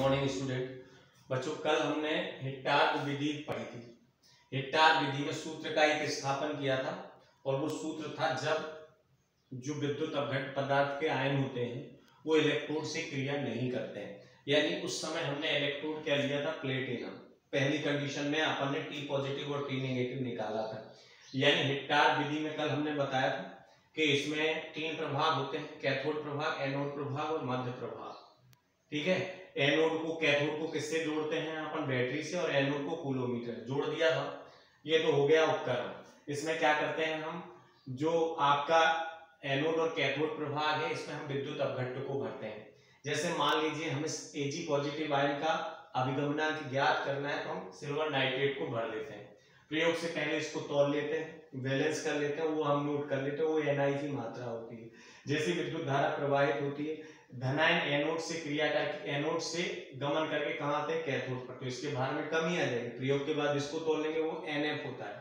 Morning student. बच्चों कल हमने हिट्टार्ड विधि पढ़ी थी। हिट्टार्ड विधि में सूत्र का एक स्थापन किया था और वो सूत्र था जब जो विद्युत अपघट्ट पदार्थ के आयन होते हैं वो इलेक्ट्रोड से क्रिया नहीं करते हैं, यानी उस समय हमने इलेक्ट्रोड क्या लिया था, प्लेटिनम। पहली कंडीशन में अपन ने टी पॉजिटिव और टी नेगेटिव निकाला था। यानी हिट्टार्ड विधि में कल हमने बताया था कि इसमें 3 प्रभाग होते हैं, कैथोड प्रभाग, एनोड प्रभाग और मध्य प्रभाग। ठीक है, एनोड को कैथोड को किससे जोड़ते हैं अपन, बैटरी से, और एनोड को कूलोमीटर जोड़ दिया था। ये तो हो गया उपकरण। इसमें क्या करते हैं हम, जो आपका एनोड और कैथोड प्रभाग है इसमें हम विद्युत अपघट्ट को भरते हैं। जैसे मान लीजिए हमें Ag पॉजिटिव आयन का अभिगमनांक ज्ञात करना है तो हम सिल्वर नाइट्रेट को भर लेते हैं। प्रयोग से पहले इसको तौल लेते हैं, बैलेंस कर लेते हैं, वो हम नोट कर लेते हैं, वो Ni की मात्रा होती है। जैसे विद्युत धारा प्रवाहित होती है, धनायन एनोड से क्रिया करके एनोड से गमन करके कहां आते हैं, कैथोड पर, तो इसके भार में कमी आ जाएगी। प्रयोग के बाद इसको तोड़ लेंगे, वो Nf होता है।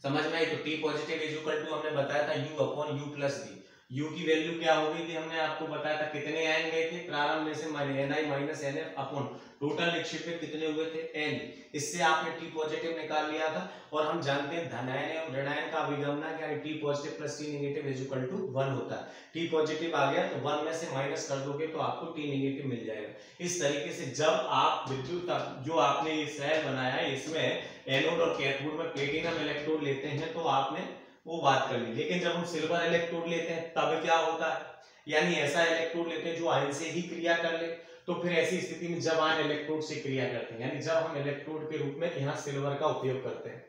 समझ में आई? तो T positive is equal to हमने बताया था U upon U plus V। U की वैल्यू क्या हो गई थी, हमने आपको बताया था कितने आयन गए थे प्रारंभ में से, Ni minus Nf upon total निक्षेपित कितने हुए थे, N। इससे आपने T पॉजिटिव निकाल लिया था। और हम जानते हैं धनायन और ऋणायन का अभिगमन क्या है, T positive plus T negative is equal to 1 होता है। T पॉजिटिव आ गया तो 1 में से माइनस कर दोगे तो आपको T नेगेटिव मिल जाएगा। इस तरीके से जब आप विद्युत जो आपने ये सेल बनाया है इसमें एनोड और कैथोड में प्लेटिनम इलेक्ट्रोड लेते हैं तो आपने वो बात कर ली। लेकिन जब हम सिल्वर इलेक्ट्रोड लेते हैं तब क्या होता है, यानी ऐसा इलेक्ट्रोड लेते हैं जो आयन से ही क्रिया कर ले। तो फिर ऐसी स्थिति में जब आयन इलेक्ट्रोड से क्रिया करते हैं, यानी जब हम इलेक्ट्रोड के रूप में यहाँ सिल्वर का उपयोग करते हैं,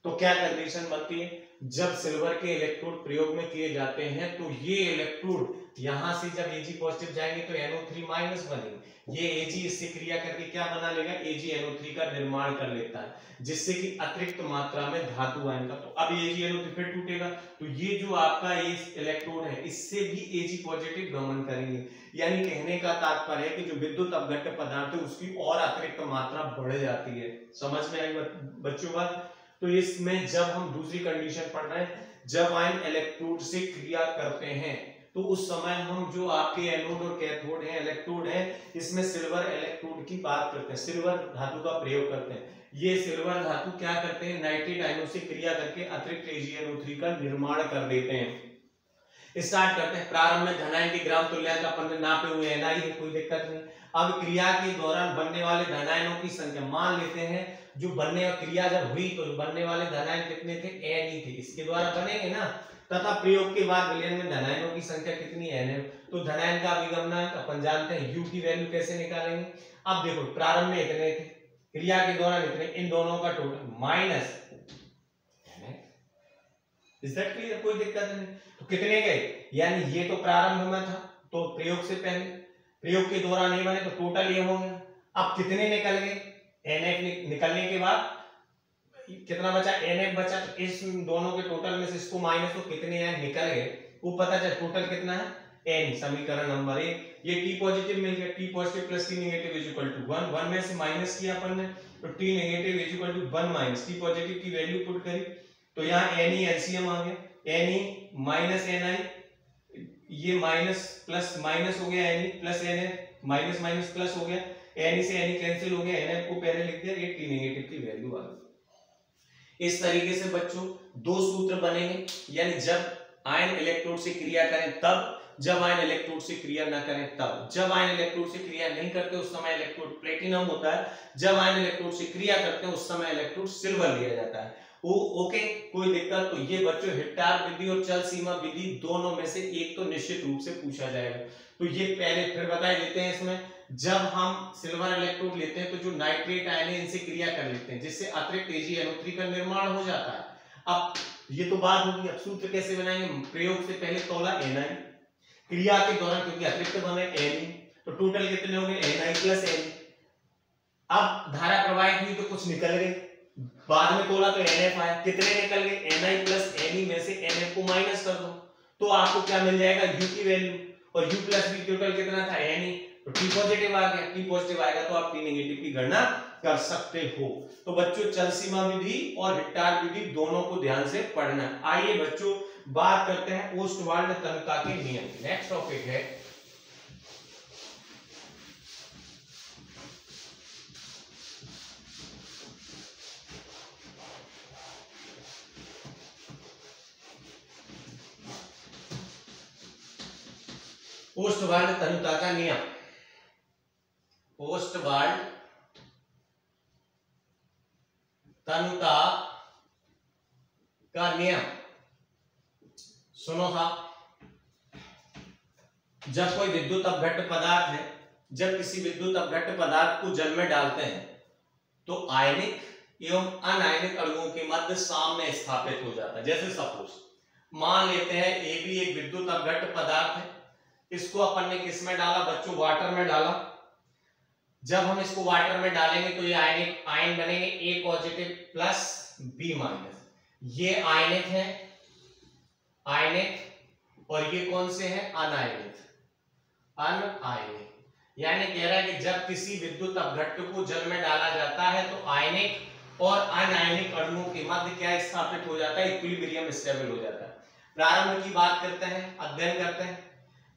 तो क्या कंडीशन बनती है, जब सिल्वर के इलेक्ट्रोड प्रयोग में किए जाते हैं तो ये इलेक्ट्रोड यहां से जब Ag पॉजिटिव जाएंगे तो NO3 माइनस बनेंगे। ये Ag इससे क्रिया करके क्या बना लेगा, AgNO3 का निर्माण कर लेता है, जिससे कि अतिरिक्त मात्रा में धातु आयन का, तो अब AgNO3 फिर टूटेगा। तो ये जो आपका ये इलेक्ट्रोड है इससे भी Ag पॉजिटिव गमन करेंगे। यानी कहने का तात्पर्य है कि जो विद्युत अपघट्ट पदार्थ है उसकी और अतिरिक्त मात्रा बढ़ जाती है। समझ में आई बच्चों बात? तो इसमें जब हम दूसरी कंडीशन पढ़ रहे हैं, जब आयन इलेक्ट्रोड से क्रिया करते हैं तो उस समय हम जो आपके एनोड और कैथोड है इलेक्ट्रोड है इसमें सिल्वर इलेक्ट्रोड की बात करते हैं, सिल्वर धातु का प्रयोग करते हैं। ये सिल्वर धातु क्या करते हैं, नाइट्रेट आयनों से क्रिया करके अतिरिक्त AgNO3 का निर्माण कर देते हैं। स्टार्ट करते हैं। प्रारंभ में धनायन की ग्राम तुल्यांक अपन ने नापे हुए Ni है, कोई दिक्कत नहीं। अब क्रिया के दौरान बनने वाले धनायनों की संख्या मान लेते हैं, जो बनने क्रिया जब हुई तो बनने वाले धनायन कितने थे, Ni थे, इसके द्वारा बनेंगे ना। तथा प्रयोग के बाद विलयन में धनायनों की संख्या कितनी है, Nf। तो धनायन का अभिगमनांक अपन जानते हैं, U की वैल्यू कैसे निकालेंगे। अब देखो प्रारंभ में इतने थे, क्रिया के दौरान इतने, इन दोनों का total minus, is that clear? कोई दिक्कत नहीं। तो कितने गए, यानी ये तो प्रारंभ में था तो प्रयोग से पहले, प्रयोग के दौरान ये बने तो टोटल ये होंगे। अब कितने निकल गए, Nf निकलने के बाद कितना बचा, Nf बचा, तो इस दोनों के टोटल में से इसको माइनस तो कितने आयन निकल गए वो पता चल, टोटल कितना है N। समीकरण नंबर 1, ये T पॉजिटिव मिल गया, T positive plus T negative is equal to 1, 1 में से माइनस किया अपन ने तो T negative is equal to 1 minus T positive की वैल्यू पुट करी तो यहाँ Ne एलसीएम आ गया, Ne माइनस Ni, ये माइनस प्लस माइनस हो गया, Ne plus Nf, minus minus plus हो गया, Ne से Ne कैंसिल हो गया, Nf को पहले लिख दिया, ये T नेगेटिव की वैल्यू आ गई। इस तरीके से बच्चों दो सूत्र बनेंगे, यानी जब आयन इलेक्ट्रोड से क्रिया करें तब, जब आयन इलेक्ट्रोड से क्रिया न करें तब। जब आयन इलेक्ट्रोड से क्रिया नहीं करते उस समय इलेक्ट्रोड प्लेटिनम होता है, जब आयन इलेक्ट्रोड से क्रिया करते हैं उस समय इलेक्ट्रोड सिल्वर लिया जाता है। ओके, कोई दिक्कत? तो ये बच्चों हिट्टार्ड विधि और चल सीमा विधि दोनों में से एक तो निश्चित रूप से पूछा जाएगा। तो ये पहले फिर बता देते हैं, इसमें जब हम सिल्वर इलेक्ट्रोड लेते हैं तो जो नाइट्रेट आयन है इनसे क्रिया कर लेते हैं, जिससे अतिरिक्त AgNO3 का निर्माण हो जाता है। अब ये तो बात होगी, अब सूत्र कैसे बनाएंगे, प्रयोग से पहले तोला Ni, क्रिया के दौरान क्योंकि अतिरिक्त बने Ne, तो टोटल कितने हो गए Ni प्लस Ne। अब धारा प्रवाहित हुई तो कुछ निकल गए, बाद में तोला तो Nf आया, कितने निकल गए, Ni प्लस Ne में से Nf को माइनस कर दो तो आपको क्या मिल जाएगा, U की वैल्यू, और U प्लस V टोटल कितना था Ne, तो T पॉजिटिव आ गया, T पॉजिटिव आएगा तो आप T नेगेटिव की गणना कर सकते हो। तो बच्चों चल सीमा विधि और हिट्टार्ड विधि दोनों को ध्यान से पढ़ना। आइए बच्चों बात करते हैं ओस्टवाल्ड तनका के नियम। नेक्स्ट टॉपिक है पोस्ट वर्ल्ड तनुता का नियम, पोस्ट वर्ल्ड तनुता का नियम सुनो था। जब कोई विद्युत अपघट्ट पदार्थ है, जब किसी विद्युत अपघट्ट पदार्थ को जल में डालते हैं तो आयनिक एवं अनायनिक अणुओं के मध्य साम्य स्थापित हो जाता है। जैसे सपोज मान लेते हैं ए भी एक विद्युत अपघट्ट पदार्थ है, इसको अपन ने किस में डाला बच्चों, वाटर में डाला। जब हम इसको वाटर में डालेंगे तो ये आयनिक आयन बनेंगे, ए पॉजिटिव प्लस बी माइनस। ये आयनिक है, आयनिक, और ये कौन से हैं, अनायनिक, अनायनिक। यानी कह रहा है कि जब किसी विद्युत अपघट्ट को जल में डाला जाता है तो आयनिक और अनायनिक अणुओं के मध्य क्या स्थापित हो जाता है, इक्विलिब्रियम स्टेबल हो जाता है। प्रारंभ की बात करते हैं, अध्ययन करते हैं।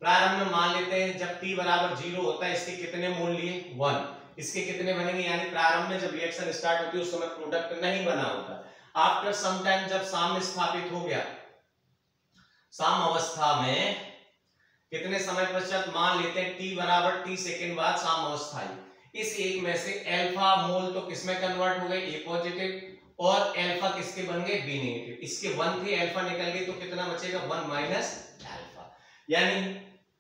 प्रारंभ में मान लेते हैं जब t बराबर 0 होता है, इसके कितने मोल लिए, 1। इसके कितने बनेंगे, यानी प्रारंभ में जब रिएक्शन स्टार्ट होती है उस समय प्रोडक्ट नहीं बना होता। आफ्टर सम टाइम जब साम्य स्थापित हो गया, साम अवस्था में कितने समय पश्चात मान लेते हैं t बराबर t सेकंड बाद साम अवस्था आई। इस एक में से अल्फा मोल तो किसमें कन्वर्ट हो गए, ए पॉजिटिव, और अल्फा किसके बन गए, बी नेगेटिव। इसके 1 थे, अल्फा निकल गई तो कितना बचेगा, 1 माइनस अल्फा। यानी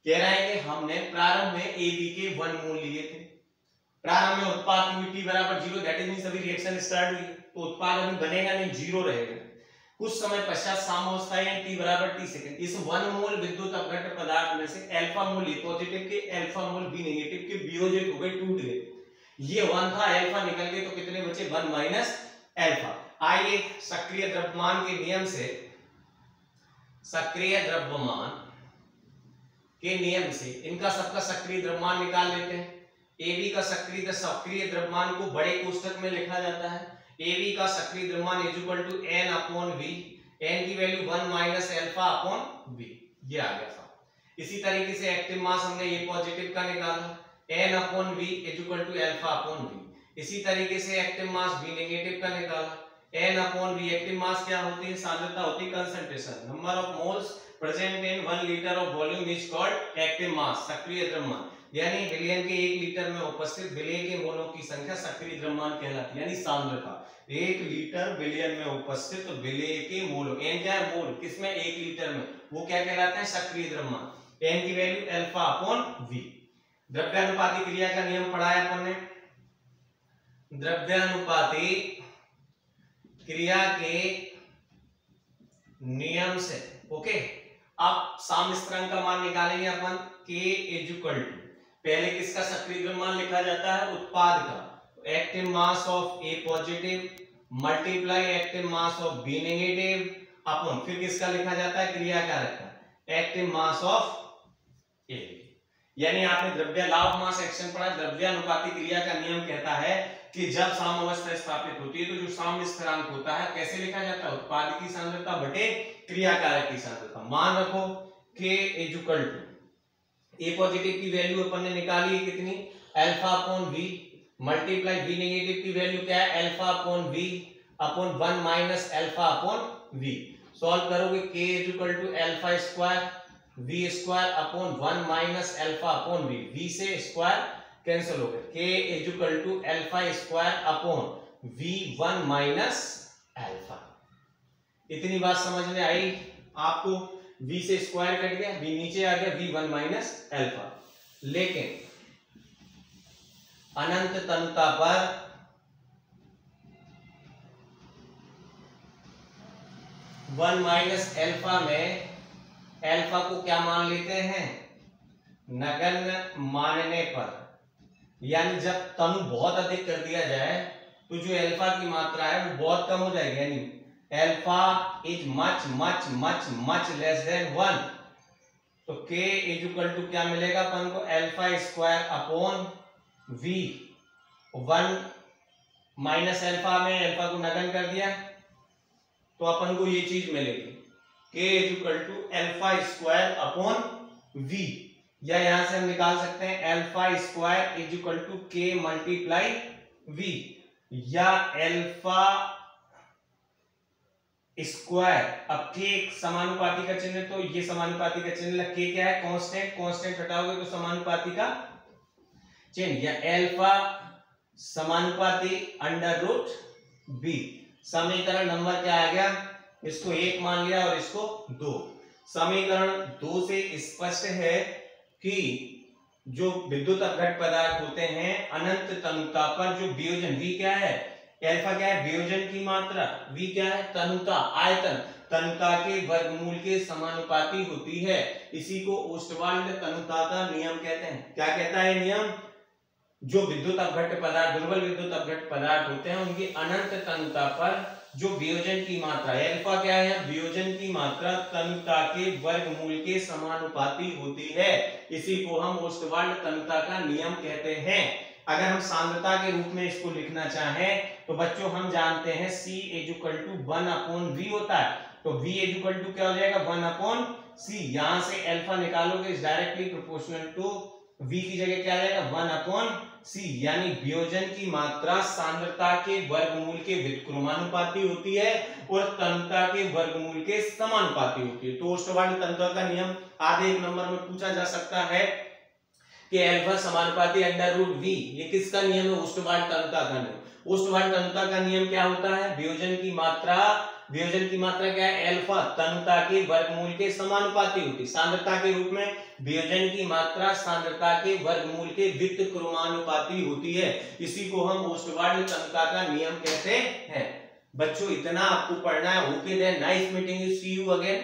कह रहा है कि हमने प्रारंभ में ए बी के 1 मोल लिए थे। प्रारंभ में उत्पाद की t बराबर 0, दैट इज मींस अभी रिएक्शन स्टार्ट हुई तो उत्पाद अभी बनेगा नहीं, 0 रहेगा। कुछ समय पश्चात साम्यावस्था है t बराबर t सेकंड, इस 1 मोल विद्युत अपघट्ट पदार्थ में से अल्फा मोल ए पॉजिटिव के अल्फा मोल बी नेगेटिव के वियोजित हो गए, टूट गए। ये 1 था, अल्फा निकल गए तो कितने बचे, 1 माइनस अल्फा। आइए सक्रिय द्रव्यमान के नियम से, सक्रिय द्रव्यमान के नियम से इनका सबका सक्रिय द्रव्यमान निकाल लेते हैं। AB का सक्रिय द्रव्यमान को बड़े कोष्ठक में लिखा जाता है। AB का सक्रिय द्रव्यमान is equal to N upon V, N की value 1 minus alpha upon V, ये आ गया था। इसी तरीके से एक्टिव मास हमने A पॉजिटिव का निकाला, N upon V is equal to alpha upon V। इसी तरीके से एक्टिव मास B नेगेटिव का निकाला, N upon V। Active mass क्या होती है, सांद्रता होती है, concentration, number of moles present in 1 litre of volume is called active mass, सक्रिय द्रव्यमान। यानी विलयन के 1 लीटर में उपस्थित विलय के मोलों की संख्या सक्रिय द्रव्यमान कहलाती है, यानी सांद्रता। 1 लीटर विलयन में उपस्थित विलय के मोलों, n क्या है, मोल, किसमें, 1 लीटर में, वो क्या कहलाते हैं, सक्रिय द्रव्यमान। n की वैल्यू अल्फा अपॉन v। द्रव्यानुपाती क्रिया का नियम पढ़ा है अपन ने, द्रव्यानुपाती क्रिया के नियम से, ओके। अब साम्य स्थिरांक का मान निकालेंगे अपन, k इज इक्वल टू, पहले किसका सक्रिय द्रव्यमान लिखा जाता है, उत्पाद का, active mass of A positive multiply active mass of B negative upon, फिर किसका लिखा जाता है, क्रिया कारक का, एक्टिव मास ऑफ ए। यानी आपने द्रव्यलाभ मास एक्शन पढ़ा। द्रव्यानुपाती क्रिया का नियम कहता है कि जब साम्य अवस्था स्थापित होती है तो जो साम्य स्थिरांक होता है कैसे लिखा जाता है, उत्पाद की सांद्रता बटे क्रिया कारक की सांद्रता। मान रखो k is equal to, A positive की वैल्यू अपन ने निकाली है कितनी, alpha upon v, multiply B negative की वैल्यू क्या है, alpha upon v upon 1 minus alpha upon v। Solve करोगे k is equal to alpha square v square upon 1 minus alpha upon v, v से स्क्वायर कैंसिल हो गया, k is equal to alpha square upon v 1 minus alpha. इतनी बात समझ में आई आपको, v से स्क्वायर कट गया, v नीचे आ गया, v 1 माइनस अल्फा। लेकिन अनंत तनुता पर वन माइनस अल्फा में अल्फा को क्या मान लेते हैं, नगण्य मानने पर, यानी जब तनु बहुत अधिक कर दिया जाए तो जो अल्फा की मात्रा है वो बहुत कम हो जाएगी, यानी alpha is much much much much less than 1, तो k इज इक्वल टू क्या मिलेगा अपन को, alpha square upon v। 1 minus alpha में अल्फा को नगण्य कर दिया तो अपन को ये चीज मिलेगी, k is equal to alpha square upon v, या यहां से हम निकाल सकते हैं alpha square is equal to k multiply v, या अल्फा स्क्वायर। अब के एक समानुपाती का चिन्ह, तो ये समानुपाती का चिन्ह, के क्या है, कांस्टेंट, कांस्टेंट हटाओगे तो समानुपाती का चिन्ह, या अल्फा समानुपाती अंडर रूट बी। समीकरण नंबर क्या आ गया, इसको 1 मान लिया और इसको 2। समीकरण 2 से स्पष्ट है कि जो विद्युत अपघट पदार्थ होते हैं अनंत तनुता पर जो वियोजन, v क्या है, अल्फा क्या है, वियोजन की मात्रा, v क्या है, तनुता, आयतन, तनुता के वर्गमूल के समानुपाती होती है। इसी को ओस्टवाल्ड तनुता का नियम कहते हैं। क्या कहता है नियम, जो विद्युत अपघट्य पदार्थ, दुर्बल विद्युत अपघट्य पदार्थ होते हैं उनकी अनंत तनुता पर जो वियोजन की मात्रा, अल्फा क्या है, वियोजन की मात्रा तनुता के वर्गमूल के समानुपाती होती है। इसी को हम ओस्टवाल्ड तनुता का नियम कहते हैं। अगर हम सांद्रता के रूप में इसको लिखना चाहें तो बच्चों हम जानते हैं C = 1/v होता है, तो V = क्या हो जाएगा, 1/c। यहां से अल्फा निकालोगे is directly proportional to V की जगह क्या आ जाएगा, 1/c, यानी वियोजन की मात्रा सांद्रता के वर्गमूल के व्युत्क्रमानुपाती होती है और तनुता के वर्गमूल के समानुपाती होती है। तो ओस्टवाल्ड तनुता का नियम आधे 1 नंबर में पूछा जा सकता है कि अल्फा समानुपाती अंडर रूट v, ये किसका नियम है, ओस्टवाल्ड तनुता का नियम। ओस्टवाल्ड तनुता का नियम क्या होता है, वियोजन की मात्रा क्या है, अल्फा तनुता के वर्गमूल के समानुपाती होती है। सांद्रता के रूप में वियोजन की मात्रा सांद्रता के वर्गमूल के व्युत्क्रमानुपाती होती है। इसी को हम ओस्टवाल्ड तनुता का नियम कहते हैं। बच्चों इतना आपको पढ़ना है। Okay then, nice meeting you, see you again.